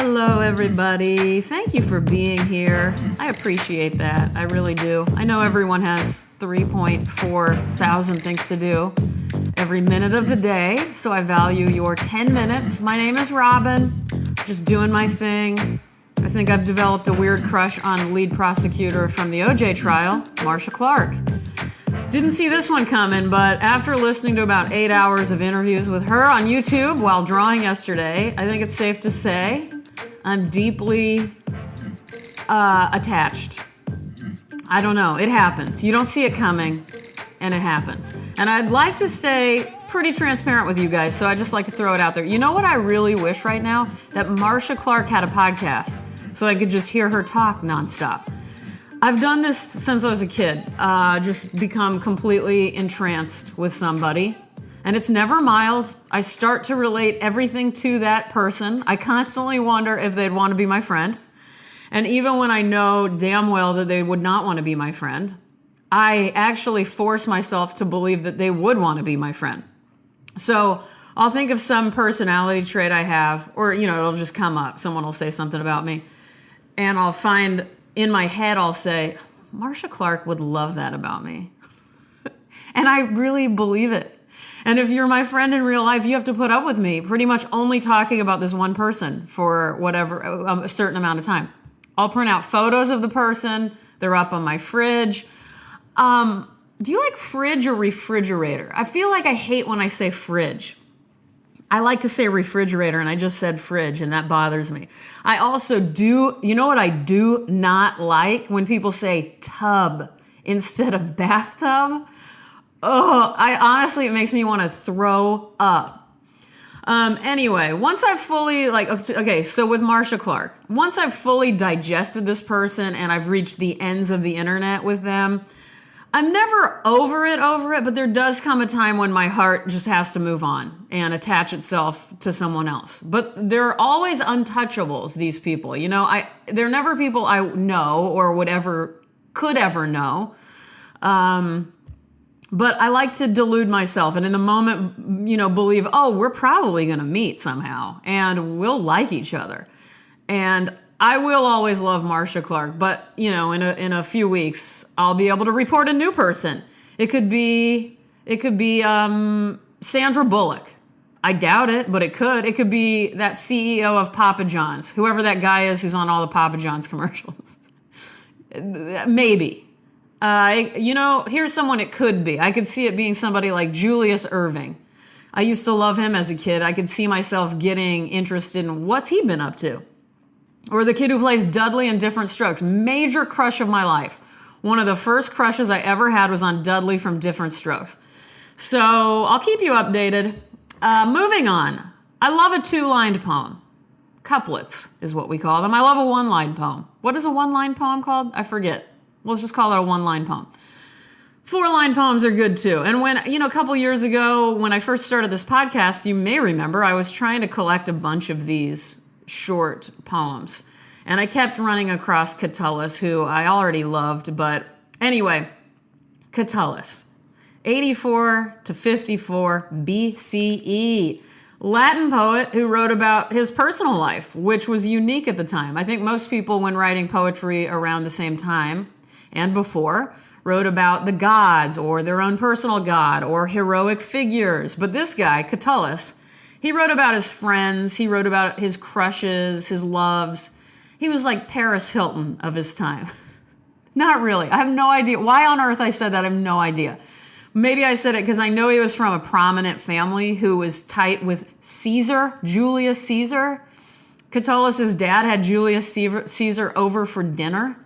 Hello, everybody. Thank you for being here. I appreciate that. I really do. I know everyone has 3.4 thousand things to do every minute of the day, so I value your 10 minutes. My name is Robyn. Just doing my thing. I think I've developed a weird crush on lead prosecutor from the OJ trial, Marcia Clark. Didn't see this one coming, but after listening to about 8 hours of interviews with her on YouTube while drawing yesterday, I think it's safe to say I'm deeply attached. I don't know. It happens. You don't see it coming, and it happens. And I'd like to stay pretty transparent with you guys, so I just like to throw it out there. You know what I really wish right now? That Marcia Clark had a podcast, so I could just hear her talk nonstop. I've done this since I was a kid, just become completely entranced with somebody. And it's never mild. I start to relate everything to that person. I constantly wonder if they'd want to be my friend. And even when I know damn well that they would not want to be my friend, I actually force myself to believe that they would want to be my friend. So I'll think of some personality trait I have, or, it'll just come up. Someone will say something about me. And I'll find... in my head, I'll say, Marcia Clark would love that about me. And I really believe it. And if you're my friend in real life, you have to put up with me pretty much only talking about this one person for whatever, a certain amount of time. I'll print out photos of the person. They're up on my fridge. Do you like fridge or refrigerator? I feel like I hate when I say fridge. I like to say refrigerator, and I just said fridge, and that bothers me. I also do, you know what I do not like? When people say tub instead of bathtub. Oh, it makes me want to throw up. Anyway, once I've fully, so with Marcia Clark, once I've fully digested this person and I've reached the ends of the internet with them, I'm never over it, but there does come a time when my heart just has to move on and attach itself to someone else. But they're always untouchables, these people. They're never people I know or could ever know. But I like to delude myself and in the moment, believe, we're probably going to meet somehow and we'll like each other. And I will always love Marcia Clark, but, in a few weeks, I'll be able to report a new person. It could be Sandra Bullock. I doubt it, but it could. It could be that CEO of Papa John's, whoever that guy is who's on all the Papa John's commercials. Maybe. Here's someone it could be. I could see it being somebody like Julius Erving. I used to love him as a kid. I could see myself getting interested in what's he been up to. Or the kid who plays Dudley in Different Strokes. Major crush of my life. One of the first crushes I ever had was on Dudley from Different Strokes. So I'll keep you updated. Moving on. I love a two-lined poem. Couplets is what we call them. I love a one-line poem. What is a one-line poem called? I forget. Let's just call it a one-line poem. Four-line poems are good too. And when, a couple years ago, when I first started this podcast, you may remember I was trying to collect a bunch of these short poems. And I kept running across Catullus, who I already loved. But anyway, Catullus, 84 to 54 BCE. Latin poet who wrote about his personal life, which was unique at the time. I think most people, when writing poetry around the same time and before, wrote about the gods or their own personal god or heroic figures. But this guy, Catullus, he wrote about his friends. He wrote about his crushes, his loves. He was like Paris Hilton of his time. Not really. I have no idea. Why on earth I said that, I have no idea. Maybe I said it because I know he was from a prominent family who was tight with Caesar, Julius Caesar. Catullus's dad had Julius Caesar over for dinner.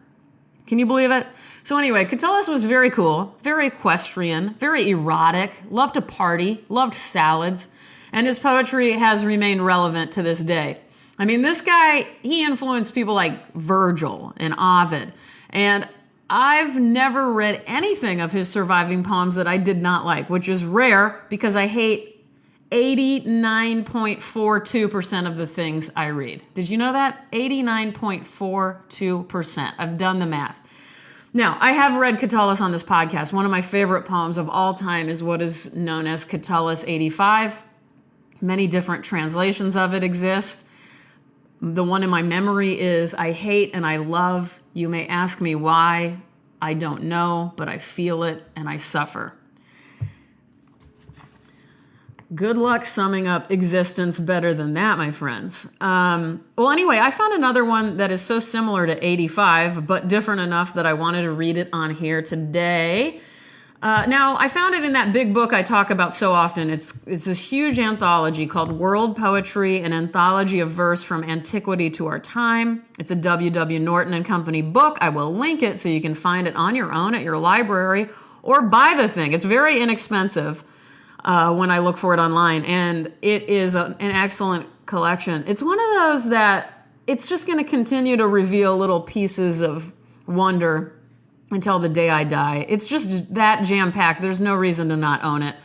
Can you believe it? So anyway, Catullus was very cool, very equestrian, very erotic, loved to party, loved salads. And his poetry has remained relevant to this day. I mean, this guy, he influenced people like Virgil and Ovid. And I've never read anything of his surviving poems that I did not like, which is rare because I hate 89.42% of the things I read. Did you know that? 89.42%. I've done the math. Now, I have read Catullus on this podcast. One of my favorite poems of all time is what is known as Catullus 85. Many different translations of it exist. The one in my memory is, I hate and I love. You may ask me why. I don't know, but I feel it and I suffer. Good luck summing up existence better than that, my friends. Well, anyway, I found another one that is so similar to 85, but different enough that I wanted to read it on here today. Now, I found it in that big book I talk about so often. It's this huge anthology called World Poetry, an anthology of verse from antiquity to our time. It's a W.W. Norton and Company book. I will link it so you can find it on your own at your library or buy the thing. It's very inexpensive when I look for it online, and it is an excellent collection. It's one of those that it's just going to continue to reveal little pieces of wonder until the day I die. It's just that jam-packed. There's no reason to not own it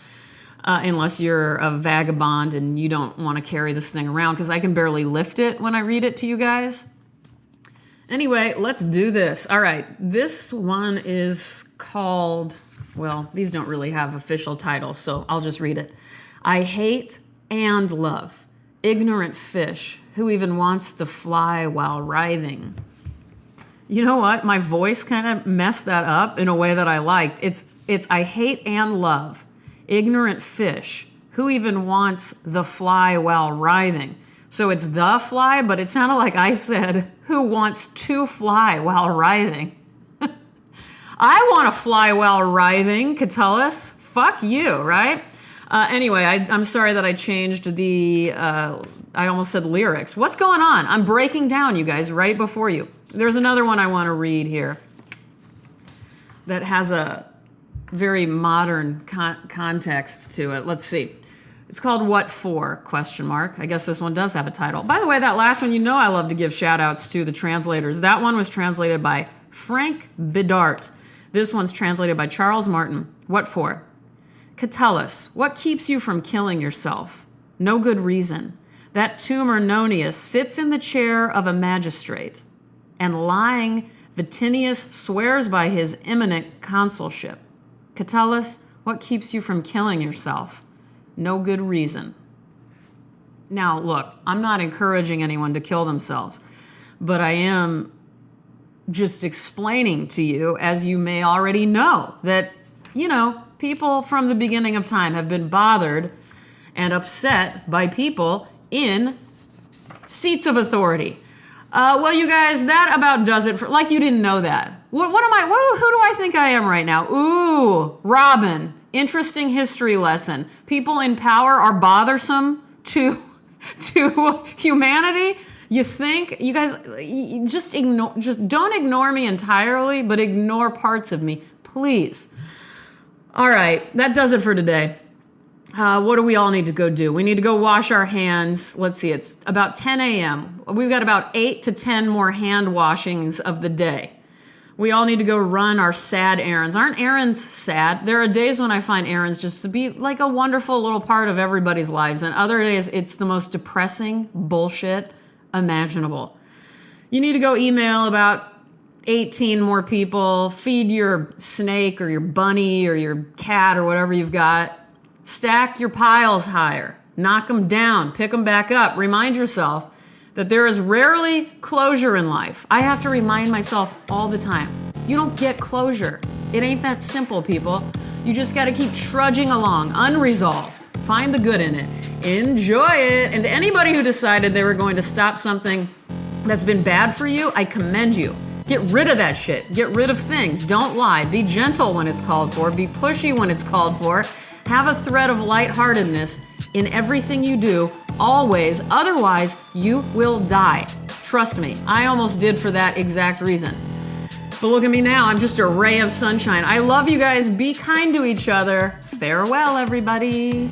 unless you're a vagabond and you don't want to carry this thing around, because I can barely lift it when I read it to you guys. Anyway, let's do this. All right, this one is called, well, these don't really have official titles, so I'll just read it. I hate and love ignorant fish who even wants to fly while writhing. You know what? My voice kind of messed that up in a way that I liked. It's I hate and love ignorant fish who even wants the fly while writhing. So it's the fly, but it sounded like I said who wants to fly while writhing. I want to fly while writhing, Catullus. Fuck you, right? Anyway, I'm sorry that I changed the, I almost said lyrics. What's going on? I'm breaking down, you guys, right before you. There's another one I want to read here that has a very modern context to it. Let's see. It's called What For? ? I guess this one does have a title. By the way, that last one, you know I love to give shout outs to the translators. That one was translated by Frank Bidart. This one's translated by Charles Martin. What for? Catullus, what keeps you from killing yourself? No good reason. That tumor Nonius sits in the chair of a magistrate, and lying Vatinius swears by his imminent consulship. Catullus, what keeps you from killing yourself? No good reason. Now, look, I'm not encouraging anyone to kill themselves, but I am just explaining to you, as you may already know, that, you know, people from the beginning of time have been bothered and upset by people in seats of authority. Well, you guys, that about does it for, like you didn't know that. Who do I think I am right now? Ooh, Robyn. Interesting history lesson. People in power are bothersome to humanity. You think, you guys, just don't ignore me entirely, but ignore parts of me, please. All right, that does it for today. What do we all need to go do? We need to go wash our hands. Let's see, it's about 10 a.m. We've got about 8 to 10 more hand washings of the day. We all need to go run our sad errands. Aren't errands sad? There are days when I find errands just to be like a wonderful little part of everybody's lives, and other days it's the most depressing bullshit imaginable. You need to go email about 18 more people, feed your snake or your bunny or your cat or whatever you've got. Stack your piles higher, knock them down, pick them back up. Remind yourself that there is rarely closure in life. I have to remind myself all the time. You don't get closure. It ain't that simple, people. You just got to keep trudging along, unresolved. Find the good in it. Enjoy it. And to anybody who decided they were going to stop something that's been bad for you, I commend you. Get rid of that shit. Get rid of things. Don't lie. Be gentle when it's called for. Be pushy when it's called for. Have a thread of lightheartedness in everything you do, always. Otherwise, you will die. Trust me, I almost did for that exact reason. But look at me now. I'm just a ray of sunshine. I love you guys. Be kind to each other. Farewell, everybody.